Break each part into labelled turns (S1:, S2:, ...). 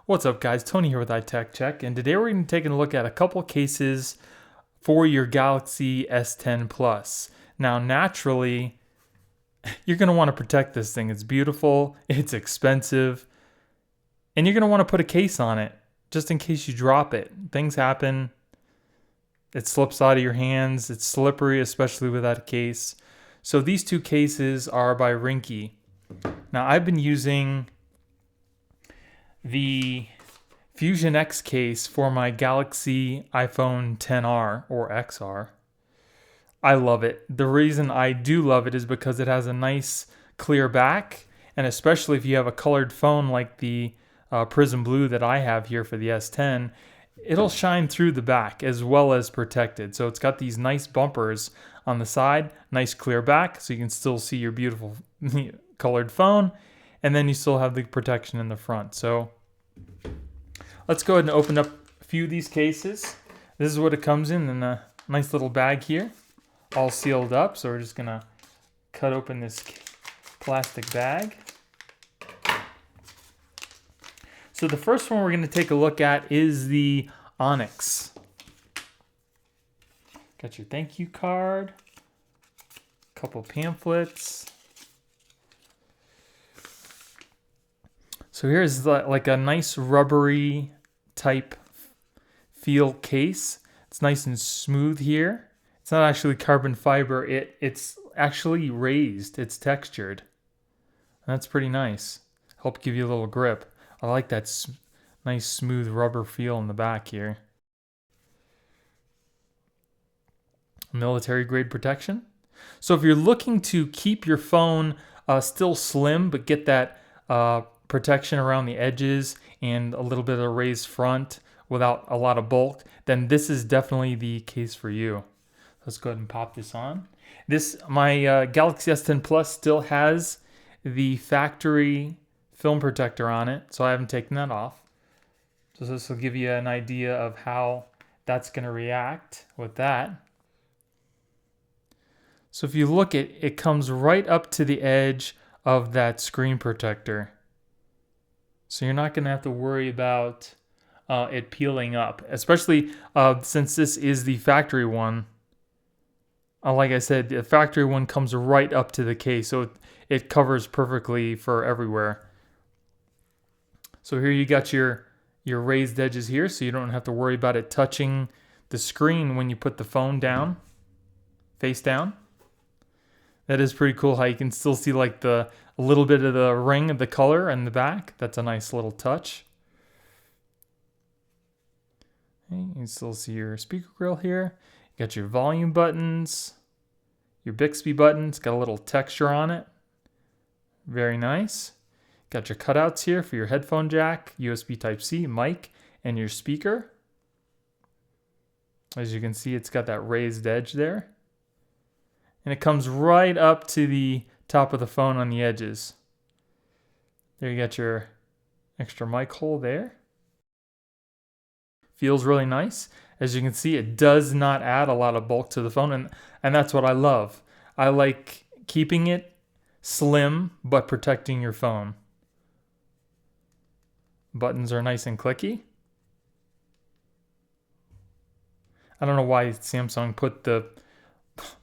S1: What's up, guys? Tony here with iTech Check, and today we're going to take a look at a couple cases for your Galaxy S10 Plus. Now, naturally, you're going to want to protect this thing. It's beautiful, it's expensive, and you're going to want to put a case on it just in case you drop it. Things happen. It slips out of your hands. It's slippery, especially without a case. So these two cases are by Ringke. Now, I've been using the Fusion X case for my Galaxy iPhone XR or XR. I love it. The reason I do love it is because it has a nice clear back, and especially if you have a colored phone like the Prism Blue that I have here for the S10, it'll shine through the back as well as protected. So it's got these nice bumpers on the side, nice clear back, so you can still see your beautiful colored phone, and then you still have the protection in the front. So let's go ahead and open up a few of these cases. This is what it comes in a nice little bag here, all sealed up. So we're just gonna cut open this plastic bag. So the first one we're gonna take a look at is the Onyx. Got your thank you card, a couple pamphlets. So here's like a nice rubbery type feel case. It's nice and smooth here. It's not actually carbon fiber. It's actually raised. It's textured. And that's pretty nice. Help give you a little grip. I like that nice smooth rubber feel in the back here. Military grade protection. So if you're looking to keep your phone still slim but get that protection around the edges and a little bit of a raised front without a lot of bulk, then this is definitely the case for you. Let's go ahead and pop this on. My Galaxy S10 Plus still has the factory film protector on it, so I haven't taken that off. So this will give you an idea of how that's going to react with that. So if you look at it, comes right up to the edge of that screen protector. So you're not going to have to worry about it peeling up, especially since this is the factory one. Like I said, the factory one comes right up to the case, so it covers perfectly for everywhere. So here you got your raised edges here, so you don't have to worry about it touching the screen when you put the phone down, face down. That is pretty cool how you can still see like a little bit of the ring of the color in the back. That's a nice little touch. Okay, you can still see your speaker grill here. You got your volume buttons, your Bixby button. It's got a little texture on it. Very nice. Got your cutouts here for your headphone jack, USB Type-C, mic, and your speaker. As you can see, it's got that raised edge there. And it comes right up to the top of the phone on the edges. There you got your extra mic hole there. Feels really nice. As you can see, it does not add a lot of bulk to the phone, and that's what I love. I like keeping it slim but protecting your phone. Buttons are nice and clicky. I don't know why Samsung put the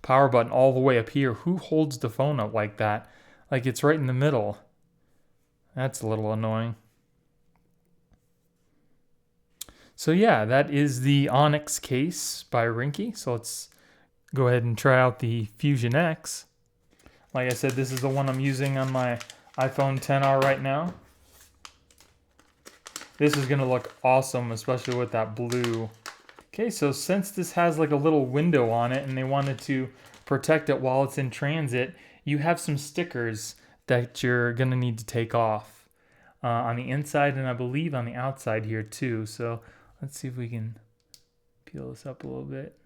S1: power button all the way up here. Who holds the phone up like that? Like it's right in the middle. That's a little annoying. So yeah, that is the Onyx case by Ringke. So let's go ahead and try out the Fusion X. Like I said, this is the one I'm using on my iPhone XR right now. This is gonna look awesome, especially with that blue. Okay, so since this has like a little window on it and they wanted to protect it while it's in transit, you have some stickers that you're going to need to take off on the inside and I believe on the outside here too. So let's see if we can peel this up a little bit.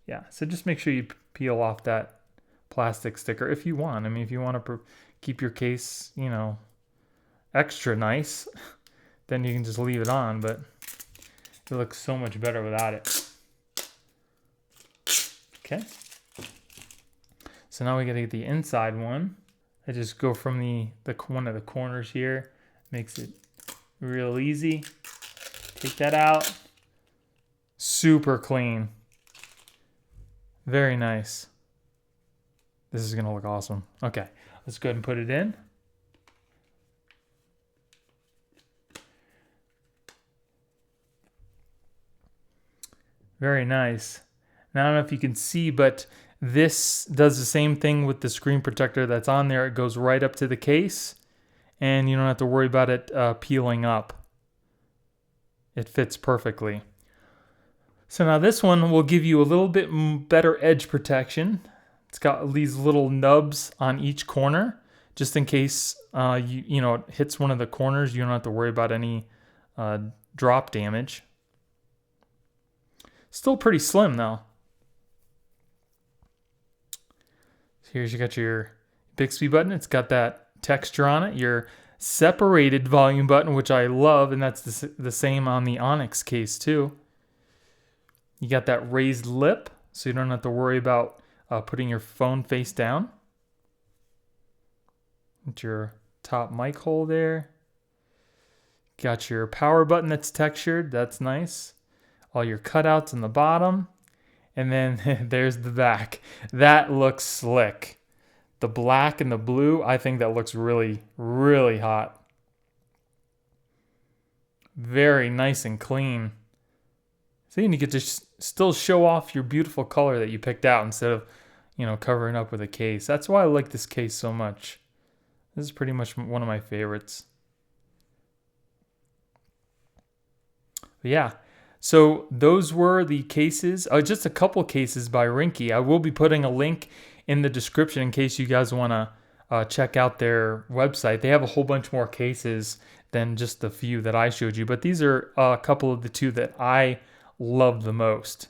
S1: Yeah, so just make sure you peel off that plastic sticker if you want. I mean, if you want to keep your case, extra nice, then you can just leave it on, but it looks so much better without it. Okay. So now we got to get the inside one. I just go from one of the corners here. Makes it real easy. Take that out. Super clean. Very nice. This is going to look awesome. Okay, let's go ahead and put it in. Very nice. Now, I don't know if you can see, but this does the same thing with the screen protector that's on there. It goes right up to the case, and you don't have to worry about it peeling up. It fits perfectly. So now this one will give you a little bit better edge protection. It's got these little nubs on each corner, just in case it hits one of the corners. You don't have to worry about any drop damage. Still pretty slim though. Here's you got your Bixby button. It's got that texture on it. Your separated volume button, which I love, and that's the same on the Onyx case too. You got that raised lip, so you don't have to worry about putting your phone face down. Got your top mic hole there. Got your power button that's textured. That's nice. All your cutouts in the bottom. And then there's the back. That looks slick. The black and the blue, I think that looks really, really hot. Very nice and clean. See, and you get to still show off your beautiful color that you picked out instead of, covering up with a case. That's why I like this case so much. This is pretty much one of my favorites. But yeah. So those were the cases, just a couple cases by Ringke. I will be putting a link in the description in case you guys want to check out their website. They have a whole bunch more cases than just the few that I showed you, but these are a couple of the two that I love the most.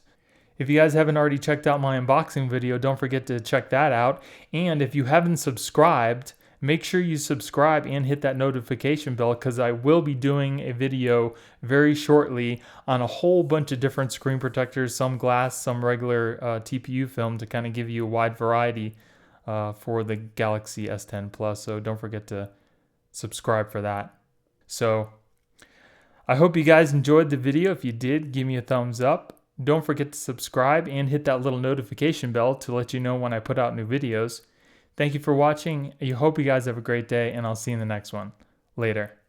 S1: If you guys haven't already checked out my unboxing video, don't forget to check that out. And if you haven't subscribed, make sure you subscribe and hit that notification bell, because I will be doing a video very shortly on a whole bunch of different screen protectors, some glass, some regular TPU film, to kind of give you a wide variety for the Galaxy S10 Plus. So don't forget to subscribe for that. So I hope you guys enjoyed the video. If you did, give me a thumbs up. Don't forget to subscribe and hit that little notification bell to let you know when I put out new videos. Thank you for watching. I hope you guys have a great day, and I'll see you in the next one. Later.